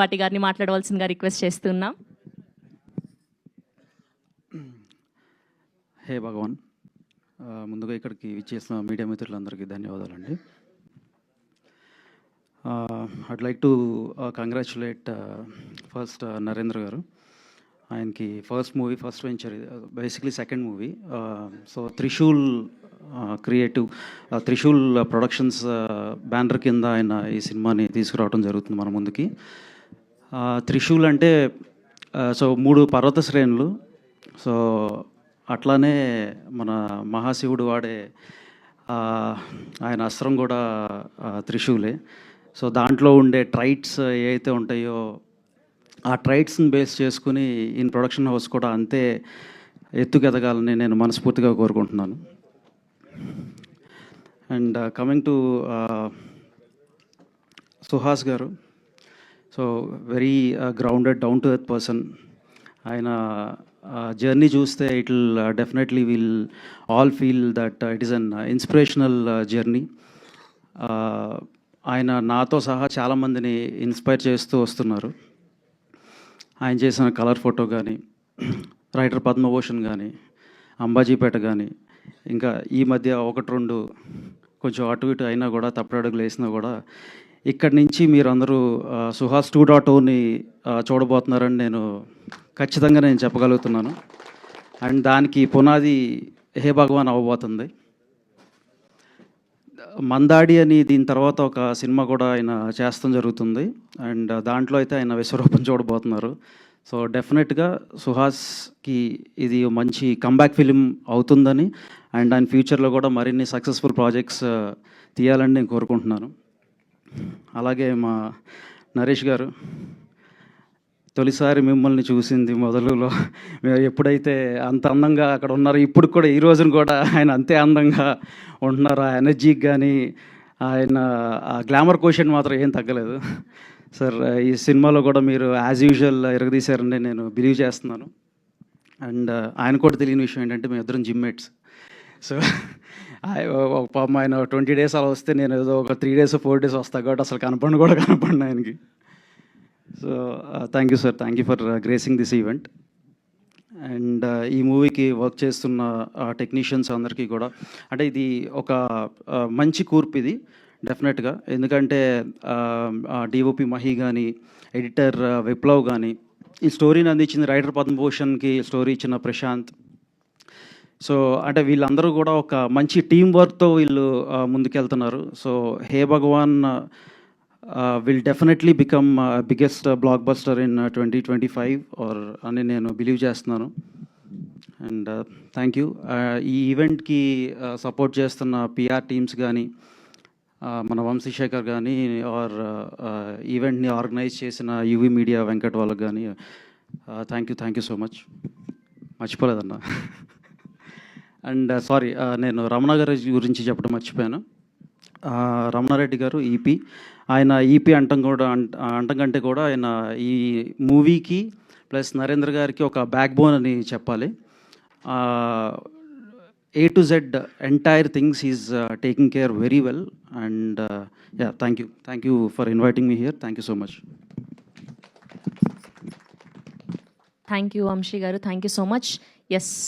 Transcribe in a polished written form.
త్రిపాఠి గారిని మాట్లాడవలసిందిగా రిక్వెస్ట్ చేస్తున్నాం. హే భగవాన్, ముందుగా ఇక్కడికి విచ్చేసిన మీడియా మిత్రులందరికీ ధన్యవాదాలండి. I'd like to congratulate first Narendra గారు. ఆయనకి first movie, first venture, basically second movie. So Trishul creative, Trishul productions banner కింద ఆయన ఈ సినిమాని తీసుకురావడం జరుగుతుంది మన ముందుకి. త్రిశూల్ అంటే సో 3 పర్వత శ్రేణులు. సో అట్లానే మన మహాశివుడు వాడే ఆయన అస్త్రం కూడా త్రిశూలే. సో దాంట్లో ఉండే ట్రైట్స్ ఏవైతే ఉంటాయో ఆ ట్రైట్స్ని బేస్ చేసుకుని ఇన్ ప్రొడక్షన్ హౌస్ కూడా అంతే ఎత్తుకెదగాలని నేను మనస్ఫూర్తిగా కోరుకుంటున్నాను. అండ్ కమింగ్ టు సుహాస్ గారు, so very grounded, down to earth person. ఆయన జర్నీ చూస్తే it will definitely will all feel that it is an inspirational journey. ఆయన నాతో సహా చాలామందిని ఇన్స్పైర్ చేస్తూ వస్తున్నారు. ఆయన చేసిన కలర్ ఫోటో కానీ, రైటర్ పద్మభూషణ్ కానీ, అంబాజీపేట కానీ, ఇంకా ఈ మధ్య 1-2 కొంచెం అటు ఇటు అయినా కూడా, తప్పుడడుగులు వేసినా కూడా, ఇక్కడి నుంచి మీరందరూ సుహాస్ 2.0ని చూడబోతున్నారని నేను ఖచ్చితంగా చెప్పగలుగుతున్నాను. అండ్ దానికి పునాది హే భగవాన్ అవ్వబోతుంది. మందాడి అని దీని తర్వాత ఒక సినిమా కూడా ఆయన చేస్తాం జరుగుతుంది. అండ్ దాంట్లో అయితే ఆయన విశ్వరూపం చూడబోతున్నారు. సో డెఫినెట్గా సుహాస్కి ఇది మంచి కంబ్యాక్ ఫిలిం అవుతుందని, అండ్ ఆయన ఫ్యూచర్లో కూడా మరిన్ని సక్సెస్ఫుల్ ప్రాజెక్ట్స్ తీయాలని నేను కోరుకుంటున్నాను. అలాగే మా నరేష్ గారు, తొలిసారి మిమ్మల్ని చూసింది మొదలులో ఎప్పుడైతే అంత అందంగా అక్కడ ఉన్నారో, ఇప్పుడు కూడా ఈ రోజున కూడా ఆయన అంతే అందంగా ఉంటున్నారు. ఆ ఎనర్జీకి కానీ ఆయన ఆ గ్లామర్ క్వశ్చన్ మాత్రం ఏం తగ్గలేదు. సార్, ఈ సినిమాలో కూడా మీరు యాజ్ యూజువల్ ఎరగదీశారని నేను బిలీవ్ చేస్తున్నాను. అండ్ ఆయన కూడా తెలియని విషయం ఏంటంటే మేము ఇద్దరం జిమ్మేట్స్. సో ఒక పాపం ఆయన 20 days అలా వస్తే నేను ఏదో ఒక 3 days 4 days వస్తాను కాబట్టి అసలు కనపడిన ఆయనకి. So thank you sir, thank you for gracing this event. And ఈ మూవీకి వర్క్ చేస్తున్న టెక్నీషియన్స్ అందరికీ కూడా, అంటే ఇది ఒక మంచి కూర్పు ఇది డెఫినెట్గా. ఎందుకంటే డిఓపి మహి కానీ, ఎడిటర్ విప్లవ్ కానీ, ఈ స్టోరీని అందించింది రైటర్ పద్మభూషణ్కి స్టోరీ ఇచ్చిన ప్రశాంత్. సో అంటే వీళ్ళందరూ కూడా ఒక మంచి టీం వర్క్తో వీళ్ళు ముందుకెళ్తున్నారు. So hey Bhagavan will definitely become biggest blockbuster in 2025 అని నేను బిలీవ్ చేస్తున్నాను. And thank you. ఈ ఈవెంట్కి సపోర్ట్ చేస్తున్న పిఆర్ టీమ్స్ కానీ, మన వంశీశేఖర్ కానీ, ఈవెంట్ని ఆర్గనైజ్ చేసిన యువి మీడియా వెంకట్ వాళ్ళకి కానీ thank you so much. మర్చిపోలేదన్నా. And sorry, నేను రమణ గారి గురించి చెప్పడం మర్చిపోయాను. రమణారెడ్డి గారు ఈపీ, ఆయన ఈపీ అంటం కంటే కూడా ఆయన ఈ మూవీకి ప్లస్ నరేంద్ర గారికి ఒక బ్యాక్ బోన్ అని చెప్పాలి. A to Z entire things is taking care very well. And yeah, thank you for inviting me here. Thank you so much. Thank you Vamsi గారు, thank you so much. Yes.